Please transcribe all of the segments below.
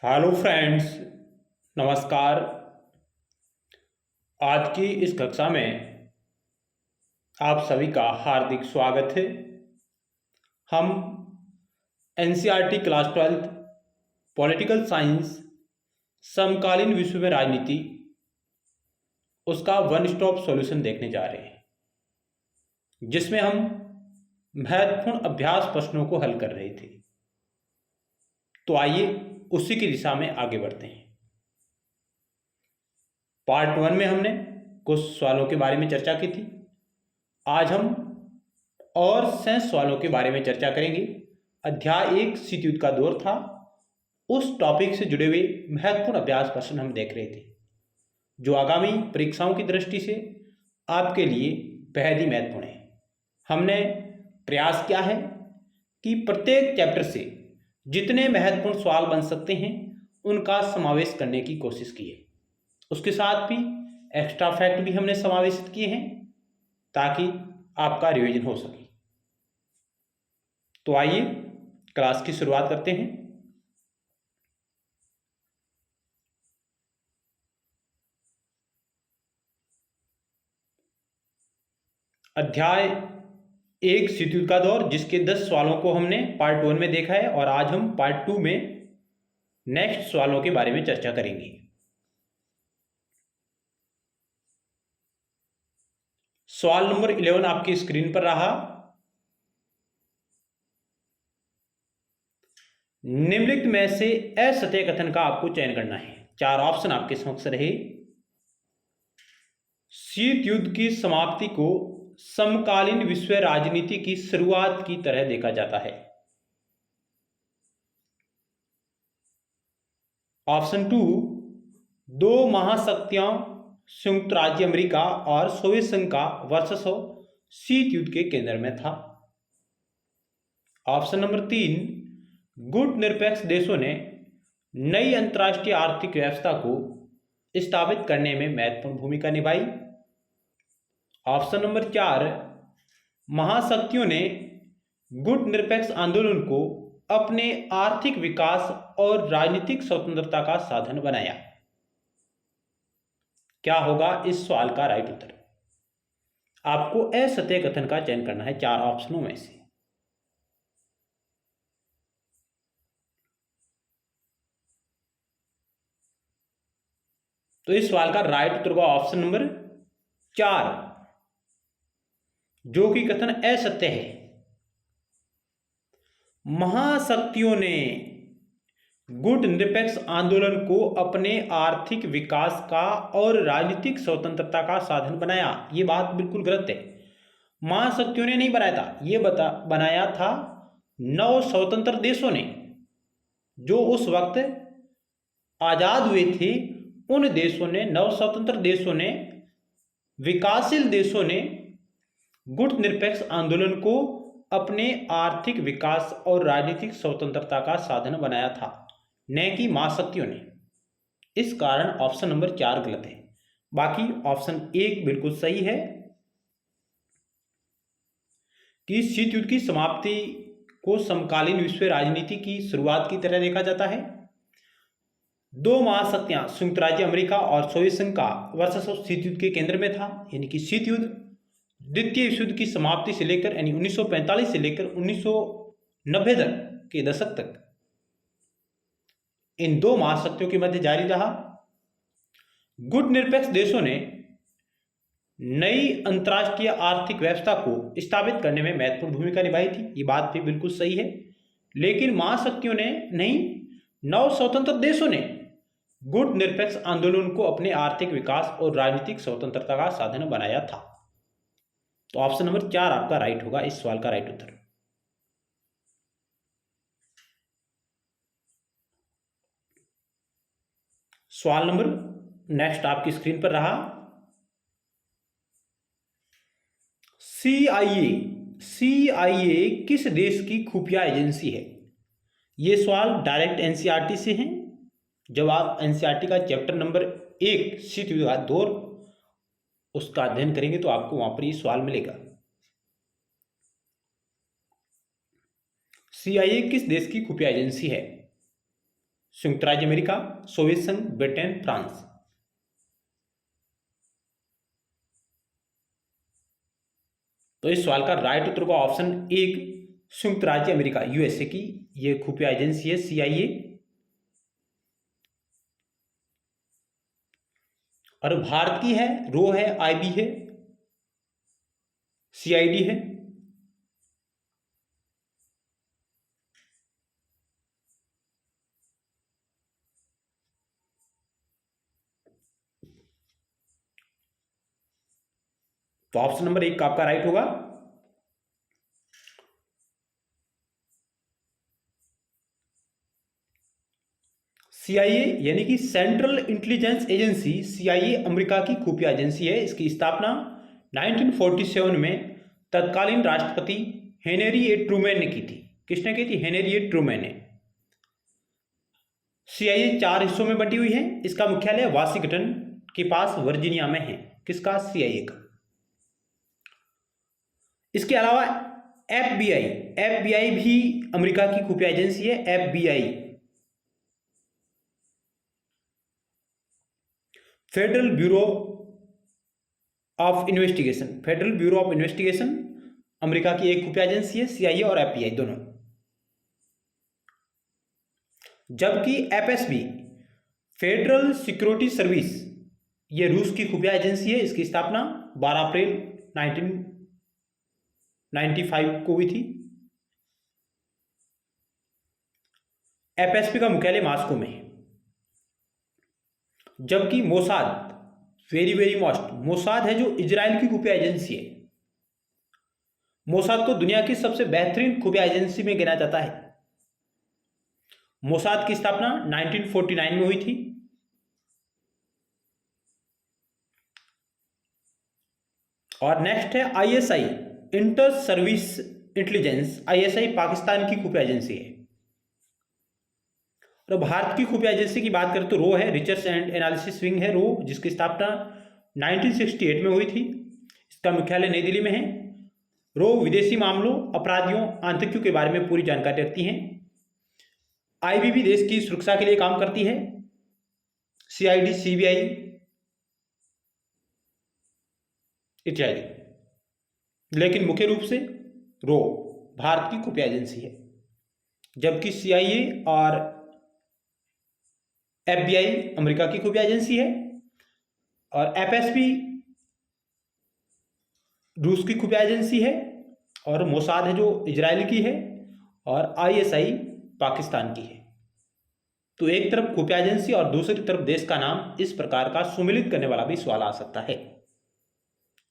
Hello friends, नमस्कार। आज की इस कक्षा में आप सभी का हार्दिक स्वागत है। हम एनसीईआरटी क्लास 12 पॉलिटिकल साइंस समकालीन विश्व में राजनीति उसका वन स्टॉप सॉल्यूशन देखने जा रहे हैं, जिसमें हम महत्वपूर्ण अभ्यास प्रश्नों को हल कर रहे थे। तो आइए उसी की दिशा में आगे बढ़ते हैं। पार्ट 1 में हमने कुछ सवालों के बारे में चर्चा की थी। आज हम और शेष सवालों के बारे में चर्चा करेंगे। अध्याय 1 शीत युद्ध का दौर था। उस टॉपिक से जुड़े हुए महत्वपूर्ण अभ्यास प्रश्न हम देख रहे थे, जो आगामी परीक्षाओं की दृष्टि से आपके लिए बेहद ही महत्वपूर्ण है। हमने प्रयास किया है कि प्रत्येक चैप्टर से जितने महत्वपूर्ण सवाल बन सकते हैं उनका समावेश करने की कोशिश की है। उसके साथ भी एक्स्ट्रा फैक्ट भी हमने समावेशित किए हैं ताकि आपका रिवीजन हो सके। तो आइए क्लास की शुरुआत करते हैं। अध्याय 1 शीत युद्ध का दौर, जिसके 10 सवालों को हमने पार्ट 1 में देखा है, और आज हम पार्ट 2 में नेक्स्ट सवालों के बारे में चर्चा करेंगे। सवाल नंबर 11 आपकी स्क्रीन पर रहा। निम्नलिखित में से असत्य कथन का आपको चयन करना है। 4 ऑप्शन आपके समक्ष रहे। शीत युद्ध की समाप्ति को समकालीन विश्व राजनीति की शुरुआत की तरह देखा जाता है। ऑप्शन 2, दो महाशक्तियां संयुक्त राज्य अमेरिका और सोवियत संघ का वर्चस्व शीत युद्ध के केंद्र में था। ऑप्शन नंबर 3, गुट निरपेक्ष देशों ने नई अंतर्राष्ट्रीय आर्थिक व्यवस्था को स्थापित करने में महत्वपूर्ण भूमिका निभाई। ऑप्शन नंबर 4, महाशक्तियों ने गुट निरपेक्ष आंदोलन को अपने आर्थिक विकास और राजनीतिक स्वतंत्रता का साधन बनाया। क्या होगा इस सवाल का राइट उत्तर? आपको असत्य कथन का चयन करना है 4 ऑप्शनों में से। तो इस सवाल का राइट उत्तर होगा ऑप्शन नंबर 4, जो कि कथन असत्य है। महाशक्तियों ने गुट निरपेक्ष आंदोलन को अपने आर्थिक विकास का और राजनीतिक स्वतंत्रता का साधन बनाया। ये बात बिल्कुल गलत है। महाशक्तियों ने नहीं बनाया था, ये बनाया था 9 स्वतंत्र देशों ने, जो उस वक्त आजाद हुए थे। उन देशों ने, 9 स्वतंत्र देशों ने, विकासशील देशों ने गुट निरपेक्ष आंदोलन को अपने आर्थिक विकास और राजनीतिक स्वतंत्रता का साधन बनाया था, न कि महाशक्तियों ने। इस कारण ऑप्शन नंबर 4 गलत है। बाकी ऑप्शन 1 बिल्कुल सही है कि शीत युद्ध की समाप्ति को समकालीन विश्व राजनीति की शुरुआत की तरह देखा जाता है। दो महाशक्तियां संयुक्त राज्य अमेरिका और सोवियत संघ का वर्चस्व शीत युद्ध के केंद्र में था। यानी कि शीत युद्ध द्वितीय विश्व युद्ध की समाप्ति से लेकर, यानी 1945 से लेकर 1990 तक के दशक तक इन 2 महाशक्तियों के मध्य जारी रहा। गुट निरपेक्ष देशों ने नई अंतर्राष्ट्रीय आर्थिक व्यवस्था को स्थापित करने में महत्वपूर्ण भूमिका निभाई थी। ये बात भी बिल्कुल सही है। लेकिन महाशक्तियों ने नहीं, 9 स्वतंत्र देशों ने गुट निरपेक्ष आंदोलन को अपने आर्थिक विकास और राजनीतिक स्वतंत्रता का साधन बनाया था। तो ऑप्शन नंबर 4 आपका राइट होगा इस सवाल का राइट उत्तर। सवाल नंबर नेक्स्ट आपकी स्क्रीन पर रहा। सीआईए किस देश की खुफिया एजेंसी है? यह सवाल डायरेक्ट एनसीईआरटी से है। जब आप एनसीईआरटी का चैप्टर नंबर 1 शीत युद्ध का दौर उसका अध्ययन करेंगे तो आपको वहां पर ये सवाल मिलेगा। सीआईए किस देश की खुफिया एजेंसी है? संयुक्त राज्य अमेरिका, सोवियत संघ, ब्रिटेन, फ्रांस। तो इस सवाल का राइट उत्तर होगा ऑप्शन 1 संयुक्त राज्य अमेरिका, यूएसए की ये खुफिया एजेंसी है CIA। और भारत की है रो है, IB है, CID है। तो ऑप्शन नंबर 1 का आपका राइट होगा। CIA यानी कि central intelligence agency, CIA America की खुफिया एजेंसी है। इसकी स्थापना 1947 में तत्कालीन राष्ट्रपति हेनरी ए ट्रूमैन ने की थी। किसने की थी? हेनरी ए ट्रूमैन ने। CIA 4 हिस्सों में बटी हुई है। इसका मुख्यालय वाशिंगटन के पास वर्जीनिया में है। किसका? CIA का। इसके अलावा FBI भी अमेरिका की खुफिया एजेंसी है। FBI federal bureau of investigation America की एक खुफिया एजेंसी है, CIA और FBI दोनों। जबकि FSB फेडरल सिक्योरिटी सर्विस ये रूस की खुफिया एजेंसी है। इसकी स्थापना 12 अप्रैल 1995 को हुई थी। FSB का मुख्यालय मॉस्को में है। जबकि मोसाद मोसाद है जो इजराइल की खुफिया एजेंसी है। मोसाद को दुनिया की सबसे बेहतरीन खुफिया एजेंसी में गिना जाता है। मोसाद की स्थापना 1949 में हुई थी। और नेक्स्ट है ISI inter service intelligence. ISI Pakistan की खुफिया एजेंसी है। तो भारत की खुफिया एजेंसी की बात करें तो रो है, रिसर्च एंड एनालिसिस विंग है रो, जिसकी स्थापना 1968 में हुई थी। इसका मुख्यालय नई दिल्ली में है। रो विदेशी मामलों, अपराधियों, आतंकियों के बारे में पूरी जानकारी रखती हैं। IB भी देश की सुरक्षा के लिए काम करती है। CID, CBI इत्यादि। लेकिन मुख्य रूप से रो भारत की खुफिया एजेंसी है। जबकि CIA और FBI अमेरिका की खुफिया एजेंसी है। और FSB रूस की खुफिया एजेंसी है। और मोसाद है जो इजराइल की है। और ISI पाकिस्तान की है। तो एक तरफ खुफिया एजेंसी और दूसरी तरफ देश का नाम, इस प्रकार का सुमिलित करने वाला भी सवाल आ सकता है।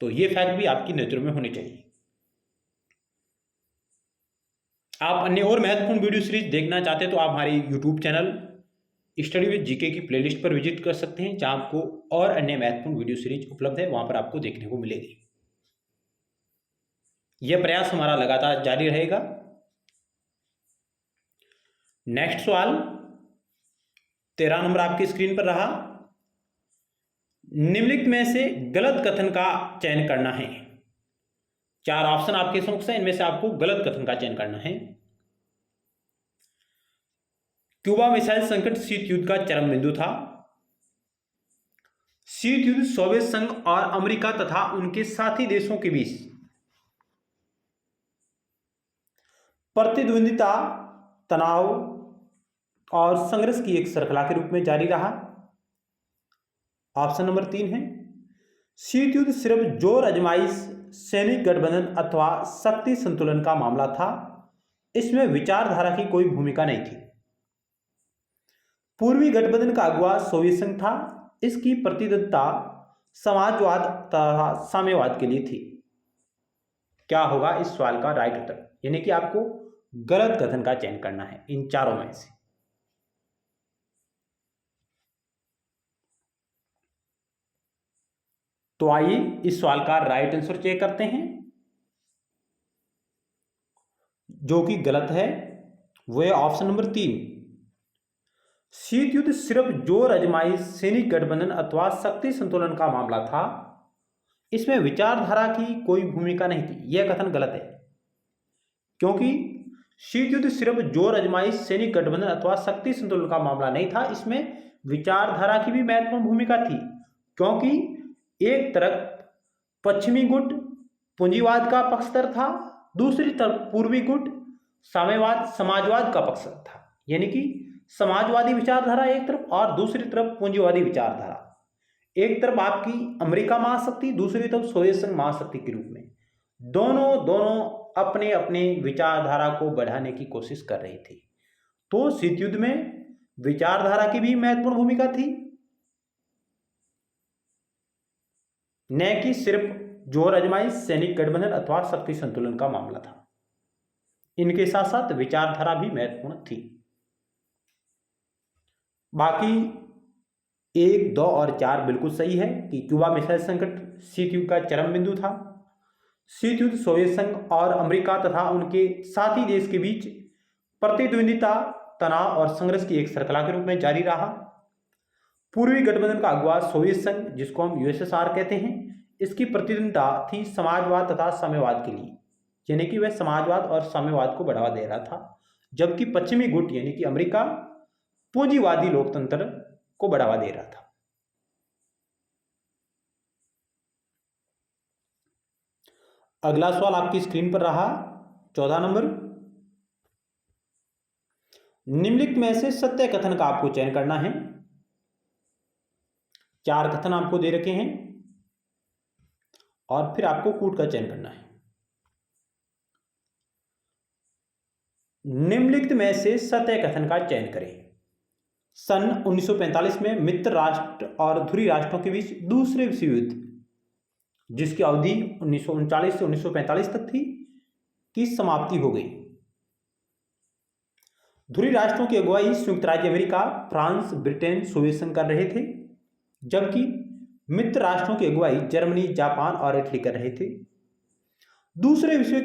तो ये फैक्ट भी आपकी नजरों में होने चाहिए। आप अन्य और महत्वपूर्ण वीडियो सीरीज देखना चाहते हैं तो आप हमारे YouTube channel study with GK की प्लेलिस्ट पर विजिट कर सकते हैं, जहां आपको और अन्य महत्वपूर्ण वीडियो सीरीज उपलब्ध है, वहां पर आपको देखने को मिलेगी। यह प्रयास हमारा लगातार जारी रहेगा। नेक्स्ट सवाल 13 नंबर आपकी स्क्रीन पर रहा। निम्नलिखित में से गलत कथन का चयन करना है। 4 ऑप्शन आपके समक्ष है, इनमें से आपको गलत कथन का चयन करना है। क्यूबा मिसाइल संकट शीत युद्ध का चरम बिंदु था। शीत युद्ध सोवियत संघ और अमेरिका तथा उनके साथी देशों के बीच प्रतिद्वंदिता, तनाव और संघर्ष की एक श्रृंखला के रूप में जारी रहा। ऑप्शन नंबर 3 है शीत युद्ध सिर्फ जोर आजमाइश, सैनिक गठबंधन अथवा शक्ति संतुलन का मामला था। इसमें विचारधारा की कोई भूमिका नहीं थी। पूर्वी गठबंधन का अगुवा सोवियत संघ था। इसकी प्रतिद्वंदिता समाजवाद तथा साम्यवाद के लिए थी। क्या होगा इस सवाल का राइट उत्तर? यानी कि आपको गलत कथन का चयन करना है इन चारों में से। तो आइए इस सवाल का राइट आंसर चेक करते हैं। जो कि गलत है वो है ऑप्शन नंबर 3। शीत युद्ध सिर्फ जोर आजमाइश, सैनिक गठबंधन अथवा शक्ति संतुलन का मामला था। इसमें विचारधारा की कोई भूमिका नहीं थी। यह कथन गलत है, क्योंकि शीत युद्ध सिर्फ जोर आजमाइश, सैनिक गठबंधन अथवा शक्ति संतुलन का मामला नहीं था, इसमें विचारधारा की भी महत्वपूर्ण भूमिका थी। क्योंकि एक तरफ पश्चिमी गुट पूंजीवाद का पक्षधर था, दूसरी तरफ पूर्वी गुट साम्यवाद समाजवाद का पक्षधर था। यानी कि समाजवादी विचारधारा एक तरफ और दूसरी तरफ पूंजीवादी विचारधारा। एक तरफ आपकी अमेरिका महाशक्ति, दूसरी तरफ सोवियत संघ महाशक्ति के रूप में। दोनों अपने अपने विचारधारा को बढ़ाने की कोशिश कर रही थी। तो शीत युद्ध में विचारधारा की भी महत्वपूर्ण भूमिका थी, न कि सिर्फ जोर आजमाइश, सैनिक गठबंधन अथवा शक्ति संतुलन का मामला था। इनके साथ साथ विचारधारा भी महत्वपूर्ण थी। बाकी 1, 2 और 4 बिल्कुल सही है कि क्यूबा मिसाइल संकट शीत युद्ध का चरम बिंदु था। शीत युद्ध सोवियत संघ और अमेरिका तथा उनके साथी देश के बीच प्रतिद्वंदिता, तनाव और संघर्ष की एक श्रृंखला के रूप में जारी रहा। पूर्वी गठबंधन का अगुवा सोवियत संघ, जिसको हम यूएसएसआर कहते हैं, इसकी प्रतिद्वंदिता थी समाजवाद तथा साम्यवाद के लिए, यानी कि वह समाजवाद और साम्यवाद को बढ़ावा दे रहा था, जबकि पश्चिमी गुट यानी कि अमेरिका पूंजीवादी लोकतंत्र को बढ़ावा दे रहा था। अगला सवाल आपकी स्क्रीन पर रहा 14 नंबर। निम्नलिखित में से सत्य कथन का आपको चयन करना है। 4 कथन आपको दे रखे हैं और फिर आपको कूट का चयन करना है। निम्नलिखित में से सत्य कथन का चयन करें। सन 1945 में मित्र राष्ट्र और ध्रुवी राष्ट्रों के बीच दूसरे विश्व युद्ध, जिसकी अवधि 1939 से 1945 तक थी, की समाप्ति हो गई। ध्रुवी राष्ट्रों की अगुवाई संयुक्त राज्य अमेरिका, फ्रांस, ब्रिटेन, सोवियत संघ कर रहे थे, जबकि मित्र राष्ट्रों की अगुवाई जर्मनी, जापान और इटली कर रहे थे। दूसरे विश्व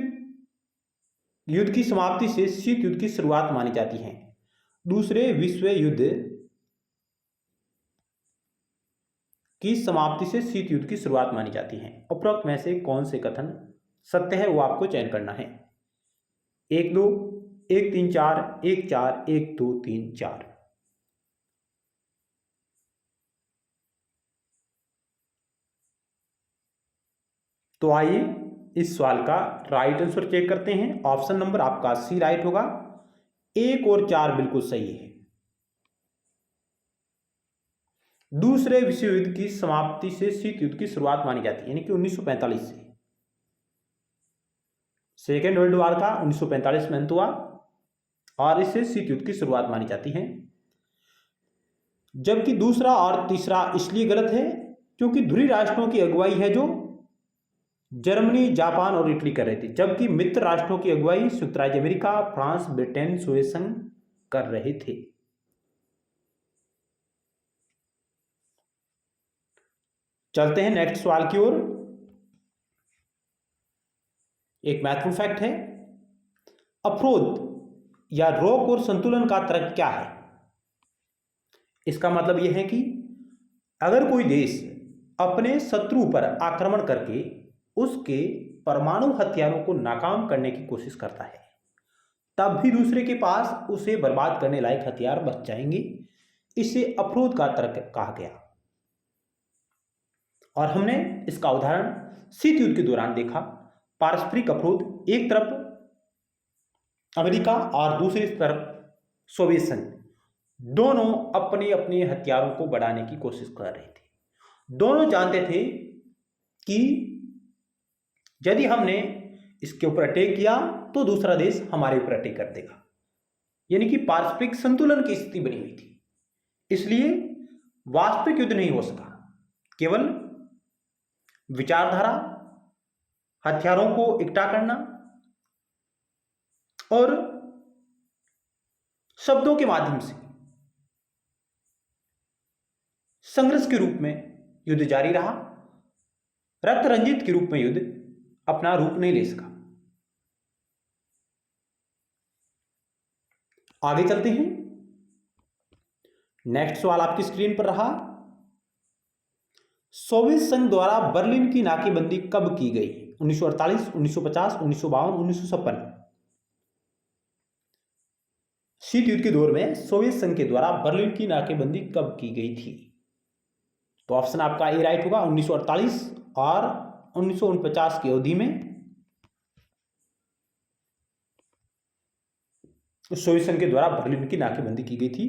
युद्ध की समाप्ति से शीत युद्ध की शुरुआत मानी जाती है। दूसरे विश्व युद्ध की समाप्ति से शीत युद्ध की शुरुआत मानी जाती है। उपरोक्त में से कौन से कथन सत्य है वो आपको चयन करना है। 1, 2, 1, 3, 4, 1, 4, 1, 2, 3, 4। तो आइए इस सवाल का राइट आंसर चेक करते हैं। ऑप्शन नंबर आपका सी राइट होगा। 1 और 4 बिल्कुल सही है। दूसरे विश्व युद्ध की समाप्ति से शीत युद्ध की शुरुआत मानी जाती है, यानी कि 1945 से। सेकेंड वर्ल्ड वॉर का 1945 में अंत हुआ और इससे शीत युद्ध की शुरुआत मानी जाती है। जबकि दूसरा और तीसरा इसलिए गलत है क्योंकि ध्रुवी राष्ट्रों की अगुवाई है जो जर्मनी, जापान और इटली कर रहे थे, जबकि मित्र राष्ट्रों की अगुवाई संयुक्त राज्य अमेरिका, फ्रांस, ब्रिटेन, सोवियत संघ कर रहे थे। चलते हैं नेक्स्ट सवाल की ओर। एक महत्वपूर्ण फैक्ट है, अवरोध या रोक और संतुलन का तर्क क्या है। इसका मतलब यह है कि अगर कोई देश अपने शत्रु पर आक्रमण करके उसके परमाणु हथियारों को नाकाम करने की कोशिश करता है, तब भी दूसरे के पास उसे बर्बाद करने लायक हथियार बच जाएंगे। इसे अवरोध का तर्क कहा गया और हमने इसका उदाहरण शीत युद्ध के दौरान देखा। पारस्परिक अवरोध, एक तरफ अमेरिका और दूसरी तरफ सोवियत संघ, दोनों अपने अपने हथियारों को बढ़ाने की कोशिश कर रहे थे। दोनों जानते थे कि यदि हमने इसके ऊपर अटैक किया तो दूसरा देश हमारे ऊपर अटैक कर देगा, यानी कि पारस्परिक संतुलन की स्थिति बनी हुई थी। इसलिए वास्तविक युद्ध नहीं हो सका, केवल विचारधारा, हथियारों को इकट्ठा करना और शब्दों के माध्यम से संघर्ष के रूप में युद्ध जारी रहा। रक्त रंजित के रूप में युद्ध अपना रूप नहीं ले सका। आगे चलते हैं। नेक्स्ट सवाल आपकी स्क्रीन पर रहा, सोवियत संघ द्वारा बर्लिन की नाकेबंदी कब की गई? 1948, 1950, 1952, 1956। शीत युद्ध के दौर में सोवियत संघ के द्वारा बर्लिन की नाकेबंदी कब की गई थी? तो ऑप्शन आपका ए राइट होगा, 1948 और 1949 की अवधि में सोवियत संघ के द्वारा बर्लिन की नाकेबंदी की गई थी।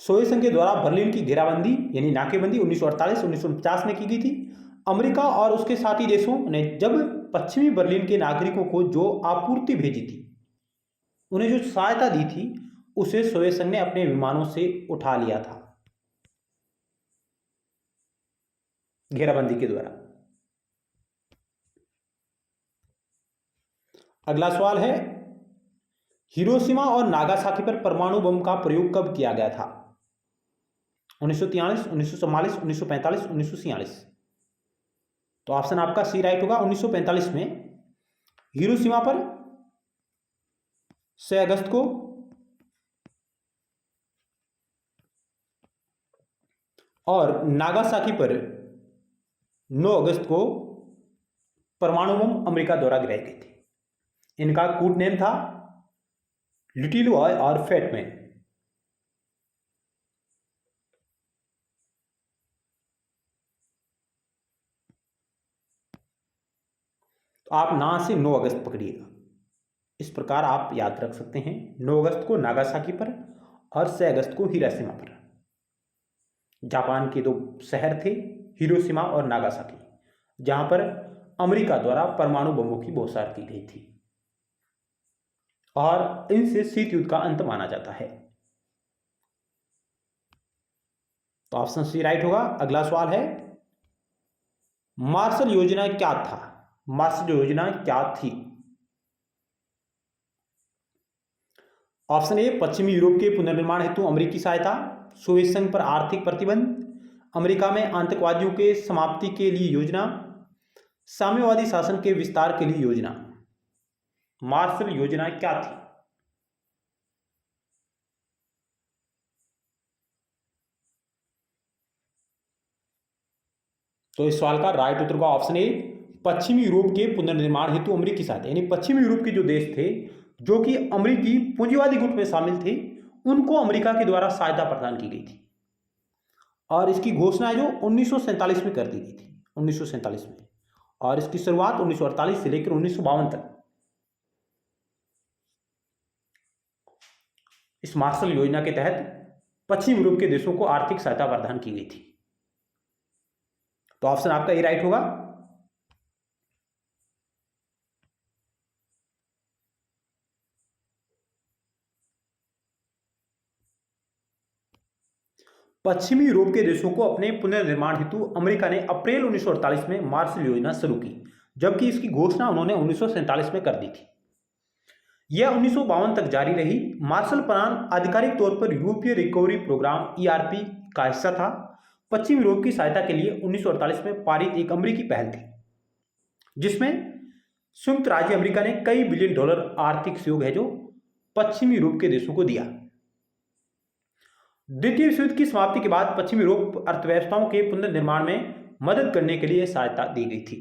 सोवियत संघ के द्वारा बर्लिन की घेराबंदी यानी नाकेबंदी 1948-1949 में की गई थी। अमेरिका और उसके साथी देशों ने जब पश्चिमी बर्लिन के नागरिकों को जो आपूर्ति भेजी थी, उन्हें जो सहायता दी थी, उसे सोवियत संघ ने अपने विमानों से उठा लिया था घेराबंदी के द्वारा। अगला सवाल है, हिरोशिमा और नागासाकी पर परमाणु बम का प्रयोग कब किया गया था? 1943, 1944, 1945, 1946। तो ऑप्शन आपका सी राइट होगा, 1945 में हिरोशिमा पर 6 अगस्त को और नागासाकी पर 9 अगस्त को परमाणु बम अमेरिका द्वारा गिराए गए थे। इनका कोड नेम था लिटिल बॉय और फैट मैन। तो आप ना से 9 अगस्त पकड़िएगा, इस प्रकार आप याद रख सकते हैं। 9 अगस्त को नागासाकी पर और 6 अगस्त को हिरोशिमा पर। जापान के 2 शहर थे, हिरोशिमा और नागासाकी, जहां पर अमेरिका द्वारा परमाणु बमों की बौछार की गई थी और इनसे शीत युद्ध का अंत माना जाता है। तो ऑप्शन सी राइट होगा। अगला सवाल है, मार्शल योजना क्या था? मार्शल योजना क्या थी? ऑप्शन ए, पश्चिमी यूरोप के पुनर्निर्माण हेतु अमेरिकी सहायता, सोवियत संघ पर आर्थिक प्रतिबंध, अमेरिका में आतंकवादियों के समाप्ति के लिए योजना, साम्यवादी शासन के विस्तार के लिए योजना। मार्शल योजना क्या थी? तो इस सवाल का राइट उत्तर का ऑप्शन ए, पश्चिमी यूरोप के पुनर्निर्माण हेतु अमेरिकी सहायता, यानी पश्चिमी यूरोप के जो देश थे जो कि अमेरिकी पूंजीवादी गुट में शामिल थे, उनको अमेरिका के द्वारा सहायता प्रदान की गई थी और इसकी घोषणा जो 1947 में कर दी गई थी, 1947 में, और इसकी शुरुआत 1948 से लेकर 1952 तक इस मार्शल योजना के तहत पश्चिम यूरोप के देशों को आर्थिक सहायता प्रदान की गई थी। तो ऑप्शन आपका ए राइट होगा। पश्चिमी यूरोप के देशों को अपने पुनर्निर्माण हेतु अमेरिका ने अप्रैल 1948 में मार्शल योजना शुरू की, जबकि इसकी घोषणा उन्होंने 1947 में कर दी थी। यह 1952 तक जारी रही। मार्शल प्लान आधिकारिक तौर पर यूरोपीय रिकवरी प्रोग्राम ईआरपी का हिस्सा था। पश्चिम यूरोप की सहायता के लिए 1948 में पारित एक अमेरिकी पहल थी, जिसमें संयुक्त राज्य अमेरिका ने कई बिलियन डॉलर आर्थिक सहयोग है जो पश्चिमी यूरोप के देशों को दिया। द्वितीय विश्व युद्ध की समाप्ति के बाद पश्चिम यूरोप अर्थव्यवस्थाओं के पुनर्निर्माण में मदद करने के लिए सहायता दी गई थी।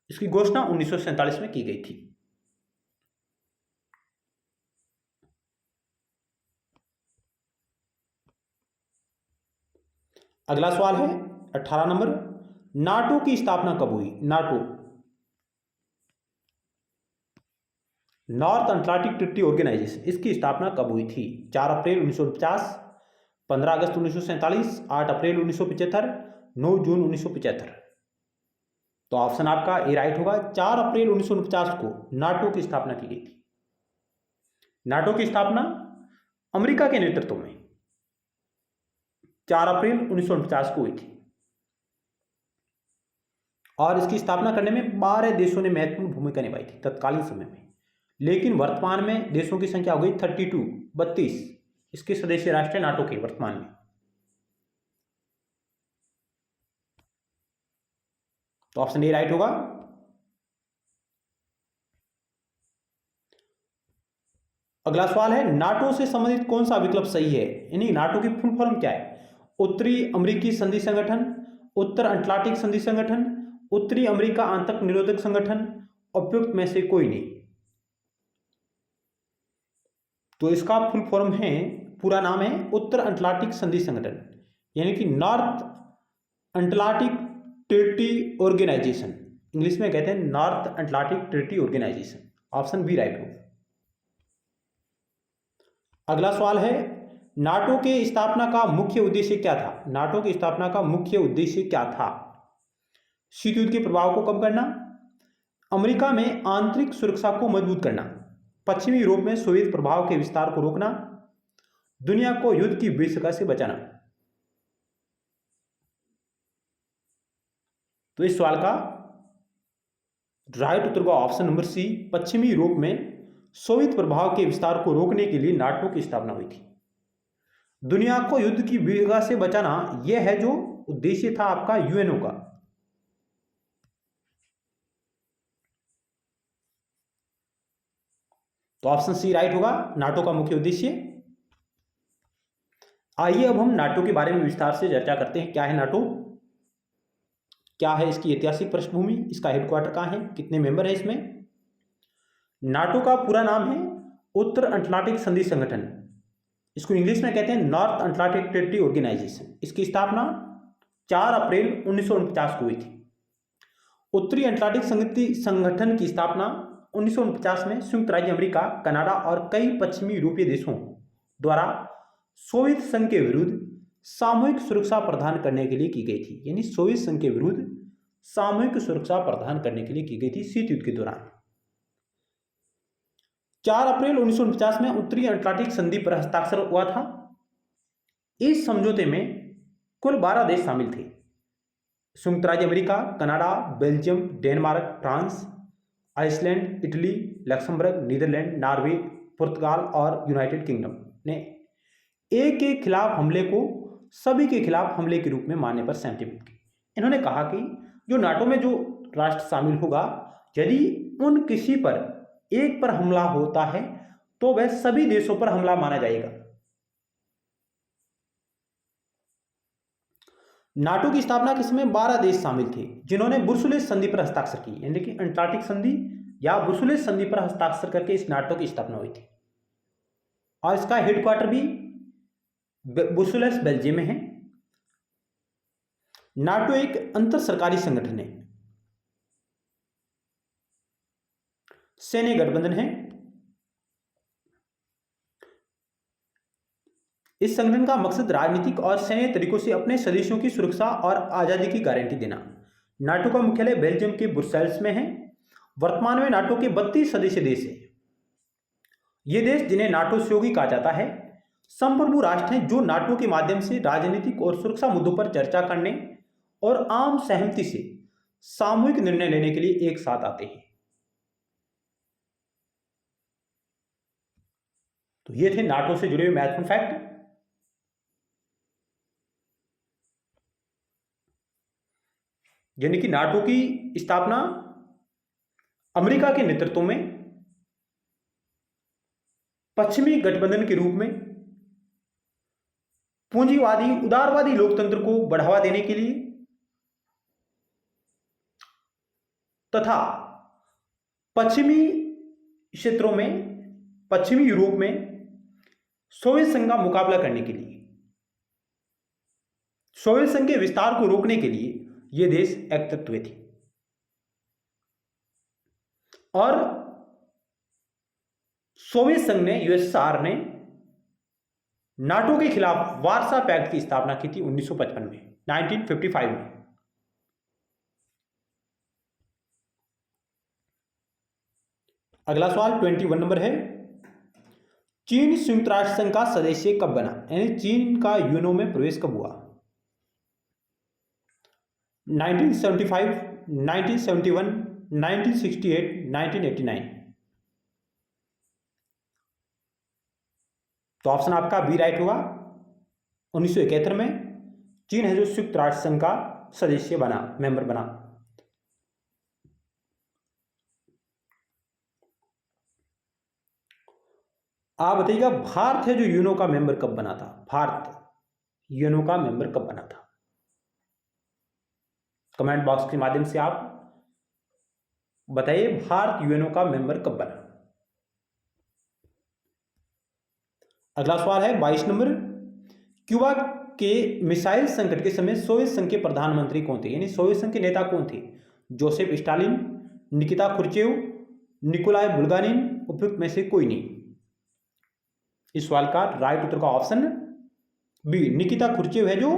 इसकी घोषणा 1947 में की गई थी। अगला सवाल है 18 नंबर, नाटो की स्थापना कब हुई? NATO, North Atlantic Treaty Organisation, इसकी स्थापना कब हुई थी? 4 अप्रैल 1949, 15 अगस्त 1947, 8 अप्रैल 1975, 9 जून 1975। तो ऑप्शन आपका ए राइट होगा। 4 अप्रैल 1949 को नाटो की स्थापना की गई थी। नाटो की स्थापना अमेरिका के नेतृत्व में 4 अप्रैल 1949 को हुई थी और इसकी स्थापना करने में 12 देशों ने महत्वपूर्ण भूमिका निभाई थी तत्कालीन समय में, लेकिन वर्तमान में देशों की संख्या हो गई 32 इसके सदस्य राष्ट्र है नाटो के वर्तमान में। तो ऑप्शन ए राइट होगा। अगला सवाल है, नाटो से संबंधित कौन सा विकल्प सही है? यानी नाटो की फुल फॉर्म क्या है? उत्तरी अमेरिकी संधि संगठन, उत्तर अटलांटिक संधि संगठन, उत्तरी अमेरिका आंतरिक निरोधक संगठन, उपयुक्त में से कोई नहीं। तो इसका फुल फॉर्म है, पूरा नाम है उत्तर अटलांटिक संधि संगठन, यानी कि North Atlantic Treaty Organisation. English में कहते हैं North Atlantic Treaty Organisation. Option B right हो। अगला सवाल है, नाटो के स्थापना का मुख्य उद्देश्य क्या था? नाटो की स्थापना का मुख्य उद्देश्य क्या था? शीत युद्ध के प्रभाव को कम करना, अमेरिका में आंतरिक सुरक्षा को मजबूत करना, पश्चिमी यूरोप में सोवियत प्रभाव के विस्तार को रोकना, दुनिया को युद्ध की विभीषिका से बचाना। तो इस सवाल का राइट उत्तर होगा ऑप्शन नंबर सी, पश्चिमी यूरोप में सोवियत प्रभाव के विस्तार को रोकने के लिए नाटो की स्थापना हुई थी। दुनिया को युद्ध की विभीषिका से बचाना, यह है जो उद्देश्य था आपका यूएनओ का। तो ऑप्शन सी राइट होगा, नाटो का मुख्य उद्देश्य। आइए अब हम नाटो के बारे में विस्तार से चर्चा करते हैं। क्या है नाटो, क्या है इसकी ऐतिहासिक पृष्ठभूमि, इसका हेडक्वार्टर कहाँ है, कितने मेंबर है इसमें। नाटो का पूरा नाम है उत्तर अटलांटिक संधि संगठन, इसको इंग्लिश में कहते हैं नॉर्थ अटलांटिक ट्रीटी ऑर्गेनाइजेशन। इसकी स्थापना 4 अप्रैल 1949 को हुई थी। उत्तरी अटलांटिक संगठन की स्थापना 1949 में संयुक्त राज्य अमेरिका, कनाडा और कई पश्चिमी यूरोपीय देशों द्वारा सोवियत संघ के विरुद्ध सामूहिक सुरक्षा प्रदान करने के लिए की गई थी। यानी सोवियत संघ के विरुद्ध सामूहिक सुरक्षा प्रदान करने के लिए की गई थी शीत युद्ध के दौरान। 4 अप्रैल 1949 में उत्तरी अटलांटिक संधि पर हस्ताक्षर हुआ था। इस समझौते में कुल 12 देश शामिल थे, संयुक्त राज्य America, Canada, Belgium, Denmark, France, Iceland, Italy, Luxembourg, Netherland, Norway, पुर्तगाल और यूनाइटेड किंगडम ने एक के खिलाफ हमले को सभी के खिलाफ हमले के रूप में मानने पर सहमति व्यक्त की। इन्होंने कहा कि जो नाटो में जो राष्ट्र शामिल होगा, यदि उन किसी पर एक पर हमला होता है तो वह सभी देशों पर हमला माना जाएगा। नाटो की स्थापना के समय 12 देश शामिल थे जिन्होंने बुर्सुलेस संधि पर हस्ताक्षर की, यानी कि अटलांटिक संधि या बुर्सुलेस संधि पर हस्ताक्षर करके इस नाटो की स्थापना हुई थी। और इसका हेडक्वार्टर भी बुर्सुलेस बेल्जियम में है। नाटो एक अंतर सरकारी संगठन है, सैन्य गठबंधन है। इस संगठन का मकसद राजनीतिक और सैन्य तरीकों से अपने सदस्यों की सुरक्षा और आजादी की गारंटी देना। नाटो का मुख्यालय बेल्जियम के ब्रुसेल्स में है। वर्तमान में नाटो के 32 सदस्य देश हैं। ये देश, जिन्हें नाटो सहयोगी कहा जाता है, संप्रभु राष्ट्र हैं जो नाटो के माध्यम से राजनीतिक और सुरक्षा मुद्दों पर चर्चा करने और आम सहमति से सामूहिक निर्णय लेने के लिए एक साथ आते हैं। तो ये थे नाटो से जुड़े हुए महत्वपूर्ण फैक्ट। यानी कि नाटो की स्थापना अमेरिका के नेतृत्व में पश्चिमी गठबंधन के रूप में पूंजीवादी उदारवादी लोकतंत्र को बढ़ावा देने के लिए तथा पश्चिमी क्षेत्रों में, पश्चिमी यूरोप में सोवियत संघ का मुकाबला करने के लिए, सोवियत संघ के विस्तार को रोकने के लिए ये देश एकत्रित हुए थे। और सोवियत संघ ने, यूएसएसआर ने नाटो के खिलाफ वार्सा पैक्ट की स्थापना की थी 1955 में, 1955 में। अगला सवाल 21 नंबर है, चीन संयुक्त राष्ट्र संघ का सदस्य कब बना? यानी चीन का यूएनओ में प्रवेश कब हुआ? 1975, 1971, 1968, 1989। तो ऑप्शन आपका बी राइट होगा। 1971 में चीन है जो संयुक्त राष्ट्र संघ का सदस्य बना, मेंबर बना। आप बताइएगा, भारत है जो यूएनओ का मेंबर कब बना था? भारत यूएनओ का मेंबर कब बना था? कमेंट बॉक्स के माध्यम से आप बताइए, भारत यूएनओ का मेंबर कब बना? अगला सवाल है 22 नंबर, क्यूबा के मिसाइल संकट के समय सोवियत संघ के प्रधानमंत्री कौन थे, यानी सोवियत संघ के नेता कौन थे? Joseph Stalin, Nikita Khrushchev, Nikolai Bulganin, उपयुक्त में से कोई नहीं। इस सवाल का राइट उत्तर का ऑप्शन बी निकिता खुर्चेव है, जो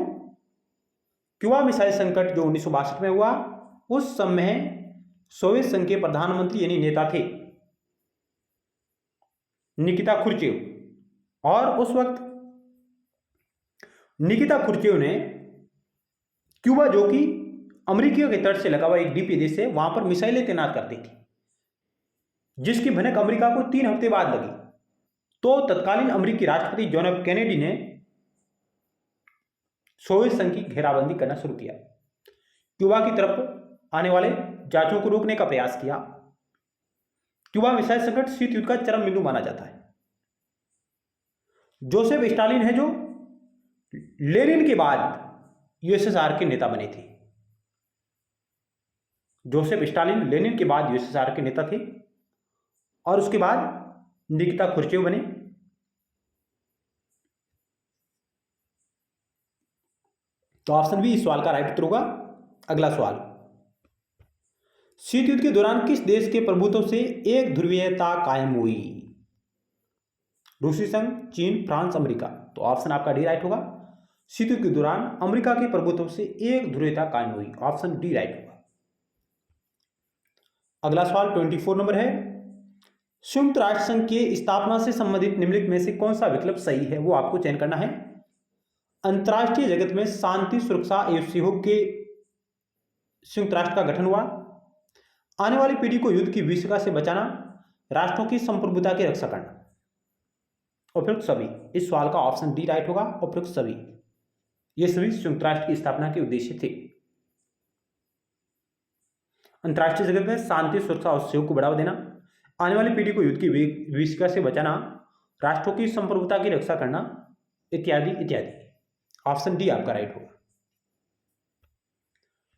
क्यूबा मिसाइल संकट जो 1962 में हुआ उस समय सोवियत संघ के प्रधानमंत्री यानी नेता थे निकिता खुर्चेव। और उस वक्त निकिता खुर्चेव ने क्यूबा, जो कि अमेरिका के तट से लगा हुआ एक द्वीपीय देश है, वहां पर मिसाइलें तैनात करती थी, जिसकी भनक अमेरिका को 3 हफ्ते बाद लगी। तो तत्कालीन अमेरिकी राष्ट्रपति जॉन एफ कैनेडी ने सोवियत संघ की घेराबंदी करना शुरू किया, क्यूबा की तरफ आने वाले जहाजों को रोकने का प्रयास किया। क्यूबा मिसाइल संकट शीत युद्ध का चरम बिंदु माना जाता है। जोसेफ स्टालिन है, जो लेनिन के बाद यूएसएसआर के नेता बने थे। जोसेफ स्टालिन लेनिन के बाद यूएसएसआर के नेता थे और उसके बाद निकिता खुर्चेव बने। तो ऑप्शन बी इस सवाल का राइट उत्तर होगा। अगला सवाल, शीत युद्ध के दौरान किस देश के प्रभुत्व से एक ध्रुवीयता कायम हुई? रूसी संघ, चीन, फ्रांस, अमेरिका। तो ऑप्शन आपका डी राइट होगा। शीत युद्ध के दौरान अमेरिका के प्रभुत्व से एक ध्रुवीयता कायम हुई, ऑप्शन डी राइट होगा। अगला सवाल 24 नंबर है, संयुक्त राष्ट्र संघ के स्थापना से संबंधित निम्नलिखित में से कौन सा विकल्प सही है, वो आपको चयन करना है। अंतर्राष्ट्रीय जगत में शांति, सुरक्षा एवं सहयोग के संयुक्त राष्ट्र का गठन हुआ। आने वाली पीढ़ी को युद्ध की विभीषिका से बचाना, राष्ट्रों की संप्रभुता की रक्षा करना, उपयुक्त सभी। इस सवाल का ऑप्शन डी राइट होगा, उपयुक्त सभी। ये सभी संयुक्त राष्ट्र की स्थापना के उद्देश्य थे। अंतर्राष्ट्रीय जगत में शांति, सुरक्षा और सहयोग को बढ़ावा देना, आने वाली पीढ़ी को युद्ध की विभीषिका से बचाना, राष्ट्रों की संप्रभुता की रक्षा करना, इत्यादि इत्यादि। ऑप्शन डी आपका राइट होगा।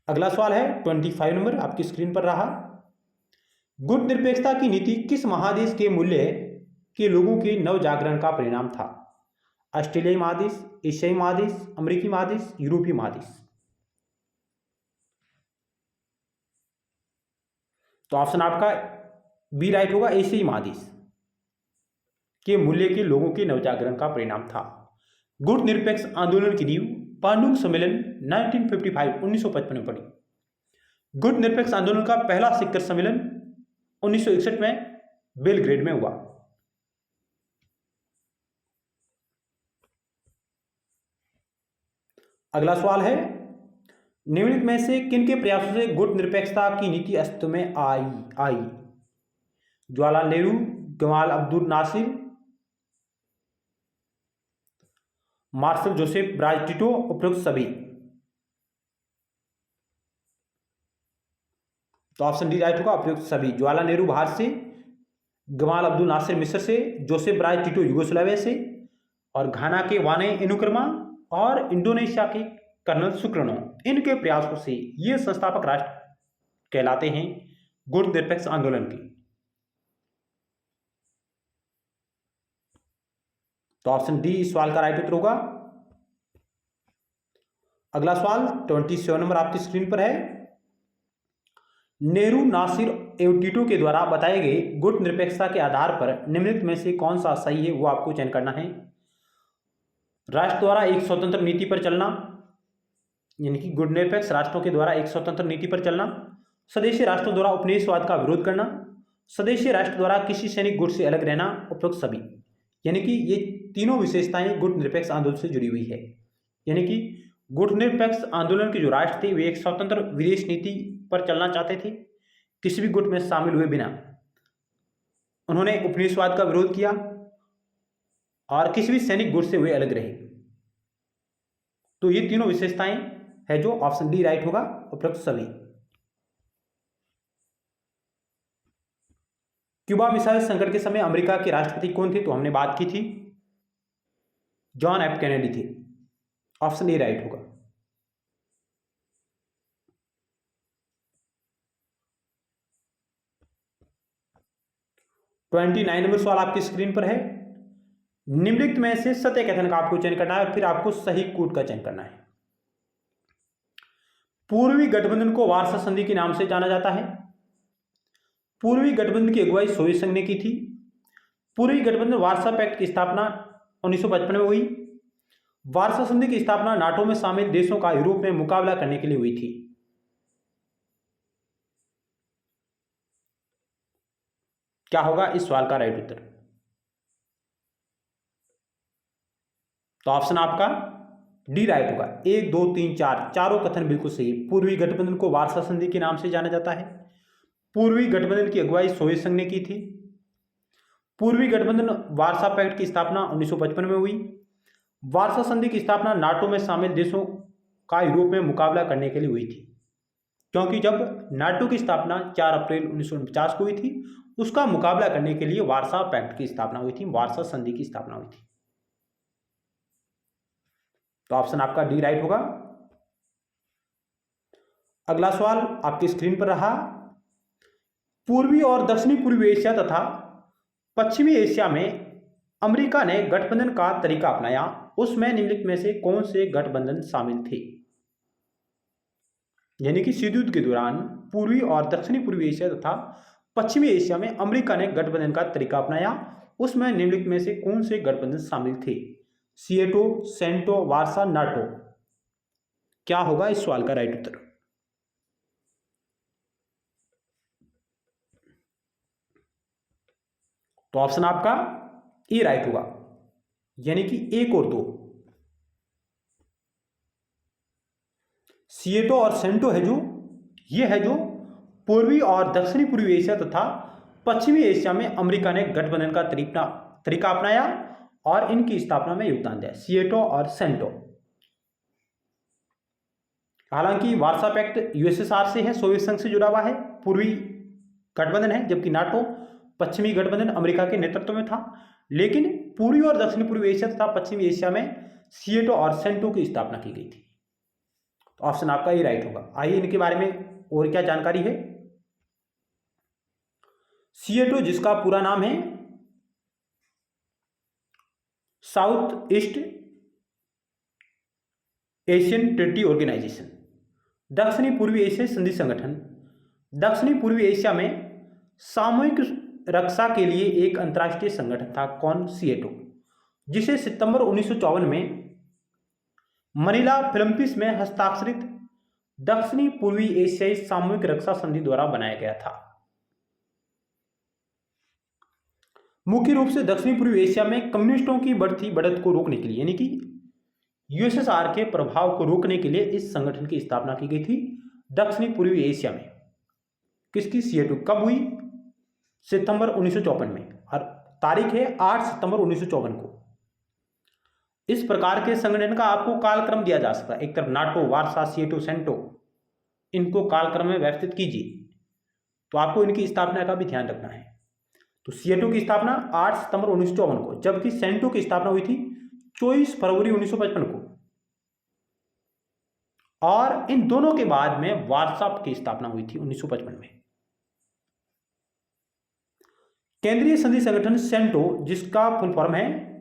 अगला सवाल है 25 नंबर, आपकी स्क्रीन पर रहा। गुट निरपेक्षता की नीति किस महादेश के मूल्य के लोगों के नव जागरण का परिणाम था? ऑस्ट्रेलियाई महादेश, एशियाई महादेश, अमेरिकी महादेश, यूरोपीय महादेश। तो ऑप्शन आपका बी राइट होगा, एशियाई महादेश के मूल्य के लोगों के नवजागरण का परिणाम था। गुट निरपेक्ष आंदोलन की नींव पांडुंग सम्मेलन 1955 में पड़ी। गुट निरपेक्ष आंदोलन का पहला शिखर सम्मेलन 1961 में बेलग्रेड में हुआ। अगला सवाल है, निम्नलिखित में से किनके प्रयासों से गुट निरपेक्षता की नीति अस्तित्व में आई? Jawaharlal Nehru, Gamal Abdul Nasser, marshal Joseph Broz Tito, उपयुक्त सभी। तो ऑप्शन डी राइट होगा, उपयुक्त सभी। जवाहरलाल नेहरू भारत से, गमाल अब्दुल नासिर मिस्र से, जोसेफ ब्राज टिटो यूगोस्लाविया से, और घाना के वाने एनुकर्मा और इंडोनेशिया के कर्नल सुकर्नो, इनके प्रयासों से ये संस्थापक राष्ट्र कहलाते हैं गुट निरपेक्ष आंदोलन के। तो ऑप्शन डी इस सवाल का राइट उत्तर होगा। अगला सवाल 27 नंबर आपकी स्क्रीन पर है। नेहरू, नासिर एवं टिटो के द्वारा बताए गए गुट निरपेक्षता के आधार पर निम्नलिखित में से कौन सा सही है, वो आपको चयन करना है। राष्ट्र द्वारा एक स्वतंत्र नीति पर चलना, यानी कि गुट निरपेक्ष राष्ट्रों के द्वारा एक स्वतंत्र नीति पर चलना, स्वदेशी राष्ट्रों द्वारा उपनिवेशवाद का विरोध करना, स्वदेशी राष्ट्र द्वारा किसी सैनिक गुट से अलग रहना, उपयुक्त सभी। यानी कि ये तीनों विशेषताएं गुट निरपेक्ष आंदोलन से जुड़ी हुई है। यानी कि गुट निरपेक्ष आंदोलन के जो राष्ट्र थे वे एक स्वतंत्र विदेश नीति पर चलना चाहते थे, किसी भी गुट में शामिल हुए बिना। उन्होंने उपनिवेशवाद का विरोध किया और किसी भी सैनिक गुट से वे अलग रहे। तो ये तीनों विशेषताएं है जो ऑप्शन डी राइट होगा, उपयुक्त सभी। क्यूबा मिसाइल संकट के समय अमेरिका के राष्ट्रपति कौन थे? तो हमने बात की थी, जॉन एफ कैनेडी थे। ऑप्शन ए राइट होगा। ट्वेंटी 29 नंबर सवाल आपकी स्क्रीन पर है। निम्नलिखित में से सत्य कथन का आपको चयन करना है और फिर आपको सही कूट का चयन करना है। पूर्वी गठबंधन को वारसा संधि के नाम से जाना जाता है। पूर्वी गठबंधन की अगुवाई सोवियत संघ ने की थी। पूर्वी गठबंधन वारसा पैक्ट की स्थापना 1955 में हुई। वारसा संधि की स्थापना नाटो में शामिल देशों का यूरोप में मुकाबला करने के लिए हुई थी। क्या होगा इस सवाल का राइट उत्तर? तो ऑप्शन आपका डी राइट होगा। 1 2 3 4 चारों कथन बिल्कुल सही। पूर्वी गठबंधन को वारसा संधि के नाम से जाना जाता है। पूर्वी गठबंधन की अगुवाई सोवियत संघ ने की थी। पूर्वी गठबंधन वारसा पैक्ट की स्थापना 1955 में हुई। वारसा संधि की स्थापना नाटो में शामिल देशों का यूरोप में मुकाबला करने के लिए हुई थी, क्योंकि जब नाटो की स्थापना 4 अप्रैल 1949 को हुई थी, उसका मुकाबला करने के लिए वारसा पैक्ट की स्थापना हुई थी, वारसा संधि की स्थापना हुई थी। तो ऑप्शन आपका डी राइट होगा। अगला सवाल आपकी स्क्रीन पर रहा। पूर्वी और दक्षिणी पूर्वी एशिया तथा पश्चिमी एशिया में अमेरिका ने गठबंधन का तरीका अपनाया, उसमें निम्नलिखित में से कौन से गठबंधन शामिल थे? यानी कि शीत युद्ध के दौरान पूर्वी और दक्षिणी पूर्वी एशिया तथा पश्चिमी एशिया में अमेरिका ने गठबंधन का तरीका अपनाया, उसमें निम्नलिखित में से कौन से गठबंधन शामिल थे? सीएटो, सेंटो, वारसा, नाटो। क्या होगा इस सवाल का राइट उत्तर? तो ऑप्शन आपका ए राइट होगा, यानी कि 1 और 2। सीएटो और सेंटो है जो ये है जो पूर्वी और दक्षिणी पूर्वी एशिया तथा पश्चिमी एशिया में अमेरिका ने गठबंधन का तरीका अपनाया और इनकी स्थापना में योगदान दिया, सीएटो और सेंटो। हालांकि वारसा पैक्ट यूएसएसआर से है, सोवियत संघ से जुड़ा हुआ है, पूर्वी गठबंधन है, जबकि नाटो पश्चिमी गठबंधन अमेरिका के नेतृत्व में था। लेकिन पूर्वी और दक्षिणी पूर्वी एशिया तथा पश्चिमी एशिया में सीएटो और सेंटो की स्थापना की गई थी। तो ऑप्शन आपका ये राइट होगा। आइए इनके बारे में और क्या जानकारी है। सीएटो, जिसका पूरा नाम है South East Asian Treaty Organisation, दक्षिणी पूर्वी एशिया संधि संगठन, दक्षिणी पूर्वी एशिया में सामूहिक रक्षा के लिए एक अंतर्राष्ट्रीय संगठन था। कौन? सीएटो, जिसे सितंबर 1954 में मनीला फिलीपींस में हस्ताक्षरित दक्षिणी पूर्वी एशियाई सामूहिक रक्षा संधि द्वारा बनाया गया था। मुख्य रूप से दक्षिणी पूर्वी एशिया में कम्युनिस्टों की बढ़ती बढ़त को रोकने के लिए, यानी कि यूएसएसआर के प्रभाव को रोकने के लिए इस संगठन की स्थापना की गई थी दक्षिणी पूर्वी एशिया में। किसकी? सीएटो। कब हुई? सितंबर 1954 में, और तारीख है 8 सितंबर 1954 को। इस प्रकार के संगठन का आपको कालक्रम दिया जा सकता है। एक तरफ नाटो, वारसा, सीएटो, सेंटो, इनको कालक्रम में व्यवस्थित कीजिए, तो आपको इनकी स्थापना का भी ध्यान रखना है। तो सीएटो की स्थापना 8 सितंबर 1954 को, जबकि सेंटो की स्थापना हुई थी 24 फरवरी 1955 को, और इन दोनों के बाद में वारसा की स्थापना हुई थी 1955 में। केंद्रीय संधि संगठन सेंटो, जिसका फुल फॉर्म है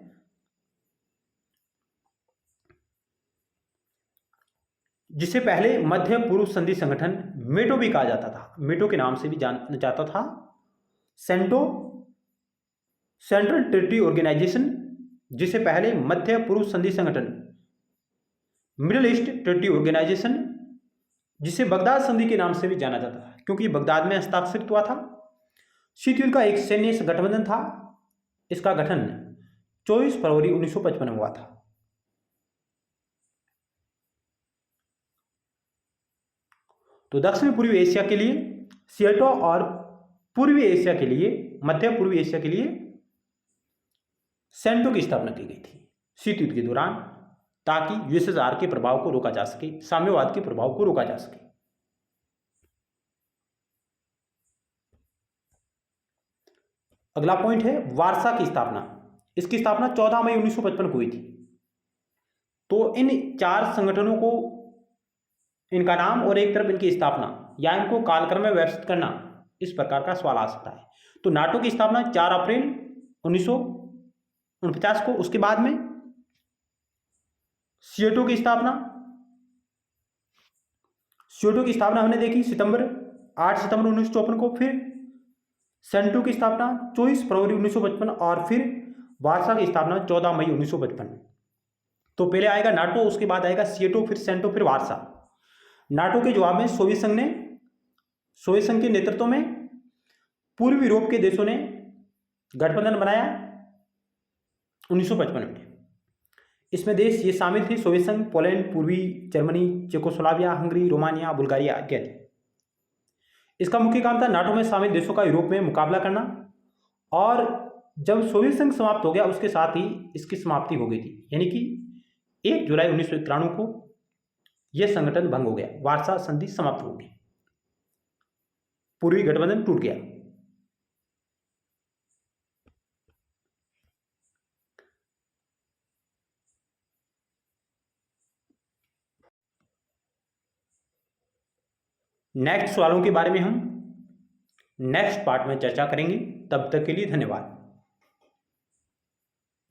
जिसे पहले मध्य पूर्व संधि संगठन मेटो भी कहा जाता था, मेटो के नाम से भी जाना जाता था। सेंटो सेंट्रल ट्रीटी ऑर्गेनाइजेशन, जिसे पहले मध्य पूर्व संधि संगठन मिडिल ईस्ट ट्रीटी ऑर्गेनाइजेशन, जिसे बगदाद संधि के नाम से भी जाना जाता था, क्योंकि बगदाद में हस्ताक्षरित हुआ था। शीत युद्ध का एक सैन्य गठबंधन था। इसका गठन 24 फरवरी 1955 में हुआ था। तो दक्षिण पूर्वी एशिया के लिए सीएटो और पूर्वी एशिया के लिए, मध्य पूर्वी एशिया के लिए सेंटो की स्थापना की गई थी शीत युद्ध के दौरान, ताकि यूएसएसआर के प्रभाव को रोका जा सके, साम्यवाद के प्रभाव को रोका जा सके। अगला पॉइंट है वारसा की स्थापना। इसकी स्थापना 14 मई 1955 को हुई थी। तो इन 4 संगठनों को, इनका नाम और एक तरफ इनकी स्थापना या इनको कालक्रम में व्यवस्थित करना, इस प्रकार का सवाल आ सकता है। तो नाटो की स्थापना 4 अप्रैल 49 को। उसके बाद में सीएटो की स्थापना, सीएटो की स्थापना हमने देखी 8 सितंबर 1954 को। फिर सेंटो की स्थापना 24 फरवरी 1955 और फिर वार्सा की स्थापना 14 मई 1955। तो पहले आएगा नाटो, उसके बाद आएगा सीएटो, फिर सेंटो, फिर वार्सा। नाटो के जवाब में सोवियत संघ के नेतृत्व में पूर्वी यूरोप के देशों ने गठबंधन बनाया 1955 में। इसमें देश ये शामिल थे सोवियत संघ, पोलैंड, पूर्वी Germany, Czechoslovakia, Hungary, Romania, Bulgaria इत्यादि। इसका मुख्य काम था नाटो में शामिल देशों का यूरोप में मुकाबला करना। और जब सोवियत संघ समाप्त हो गया उसके साथ ही इसकी समाप्ति हो गई थी, यानी कि 1 जुलाई 1991 को यह संगठन भंग हो गया, वार्सा संधि समाप्त हो गई, पूर्वी गठबंधन टूट गया। नेक्स्ट सवालों के बारे में हम नेक्स्ट पार्ट में चर्चा करेंगे। तब तक के लिए धन्यवाद।